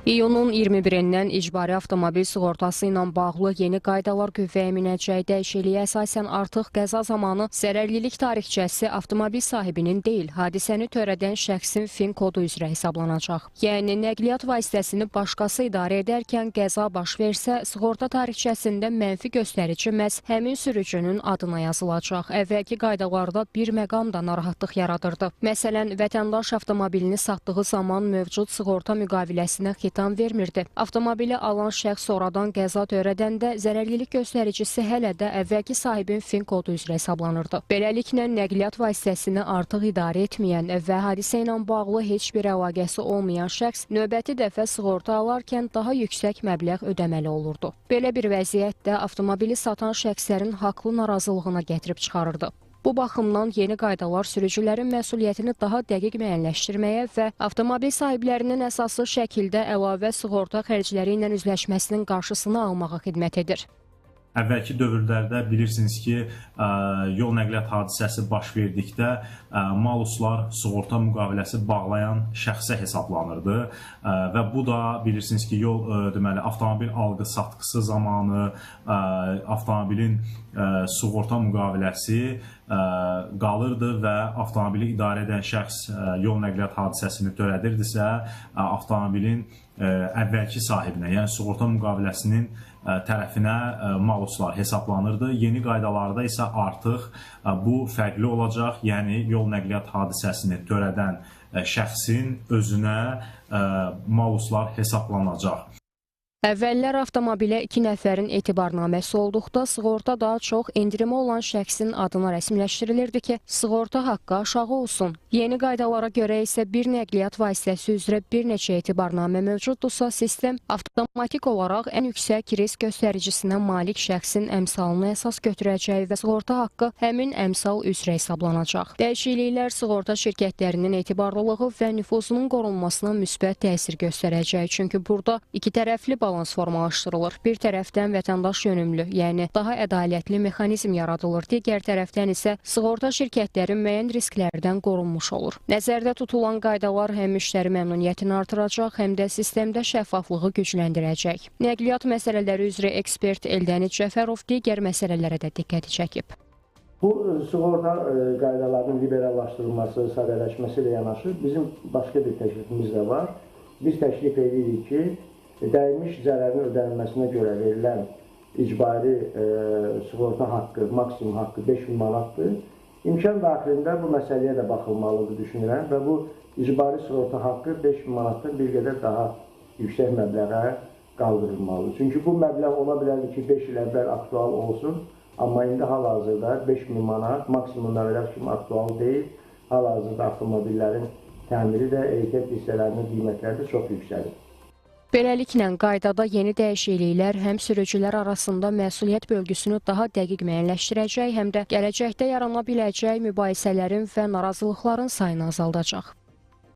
İyunun 21-dən icbari avtomobil sığortası ilə bağlı yeni qaydalar qüvvəyə minəcək. Dəyişikliyə əsasən artıq qəza zamanı zərərlilik tarixçəsi avtomobil sahibinin deyil, hadisəni törədən şəxsin fin kodu üzrə hesablanacaq. Yəni, nəqliyyat vasitəsini başqası idarə edərkən qəza baş versə, sığorta tarixçəsində mənfi göstərici məhz həmin sürücünün adına yazılacaq. Əvvəlki qaydalarda bir məqam da narahatlıq yaradırdı. Məsələn, vətəndaş avtomobilini satdığı zaman mövcud sığorta müqaviləsinə xitam vermirdi. Avtomobili alan şəxs sonradan qəza törədəndə zərərlilik göstəricisi hələ də əvvəlki sahibin fin kodu üzrə hesablanırdı. Beləliklə, nəqliyyat vasitəsini artıq idarə etməyən və hadisə ilə bağlı heç bir əlaqəsi olmayan şəxs növbəti dəfə sığorta alarkən daha yüksək məbləğ ödəməli olurdu. Belə bir vəziyyətdə avtomobili satan şəxslərin haqlı narazılığına gətirib çıxarırdı. Bu baxımdan yeni qaydalar sürücülərin məsuliyyətini daha dəqiq müəyyənləşdirməyə və avtomobil sahiblərinin əsaslı şəkildə əlavə sığorta xərcləri ilə üzləşməsinin qarşısını almağa xidmət edir. Əvvəlki dövrlərdə bilirsiniz ki, yol nəqliyyat hadisəsi baş verdikdə maluslar sığorta müqaviləsi bağlayan şəxsə hesablanırdı və bu da bilirsiniz ki, avtomobil alqı-satqısı zamanı avtomobilin sığorta müqaviləsi qalırdı və avtomobili idarə edən şəxs yol nəqliyyat hadisəsini törədirdisə, avtomobilin əvvəlki sahibinə, yəni sığorta müqaviləsinin tərəfinə maluslar hesablanırdı. Yeni qaydalarda isə artıq bu fərqli olacaq, yəni yol nəqliyyat hadisəsini törədən şəxsin özünə maluslar hesablanacaq. Əvvəllər avtomobilə 2 nəfərin etibarnaməsi olduqda sığorta daha çox endirimi olan şəxsin adına rəsmiləşdirilirdi ki, sığorta haqqı aşağı olsun. Yeni qaydalara görə isə bir nəqliyyat vasitəsi üzrə bir neçə etibarnamə mövcuddursa, sistem avtomatik olaraq ən yüksək risk göstəricisinə malik şəxsin əmsalını əsas götürəcək və sığorta haqqı həmin əmsal üzrə hesablanacaq. Dəyişikliklər sığorta şirkətlərinin etibarlılığı və nüfuzunun qorunmasına müsbət təsir göstərəcək. Çünki burada iki tərəfli balans formalaşdırılır. Bir tərəfdən vətəndaş yönümlü, yəni daha ədalətli mexanizm yaradılır. Digər tərəfdən isə sığorta şirkətləri müəyyən risklərdən qorunmuş olur. Nəzərdə tutulan qaydalar həm müştəri məmnuniyyətini artıracaq, həm də sistemdə şəffaflığı gücləndirəcək. Nəqliyyat məsələləri üzrə ekspert Eldəniz Cəfərov digər məsələlərə də diqqəti çəkib. Bu sığorta qaydalarının liberallaşdırılması, sadələşməsi ilə yanaşı bizim başqa bir təklifimiz də var. Biz təklif edirik ki, dəymiş zərərin ödənilməsinə görə verilən icbari sığorta haqqı, maksimum haqqı 5000 manatdır. İmkan daxilində bu məsələyə də baxılmalıdır düşünürəm və bu icbari sığorta haqqı 5000 manatdan bir qədər daha yüksək məbləğə qaldırılmalıdır. Çünki bu məbləğ ola bilərdi ki, 5 il əvvəl aktual olsun, amma indi hal-hazırda 5000 manat maksimum məbləğ kimi aktual deyil. Hal-hazırda avtomobillərin təmiri də, ehtiyat hissələrinin qiymətləri də çox yüksəlir. Beləliklə, qaydada yeni dəyişikliklər həm sürücülər arasında məsuliyyət bölgüsünü daha dəqiq müəyyənləşdirəcək, həm də gələcəkdə yarana biləcək mübahisələrin və narazılıqların sayını azaldacaq.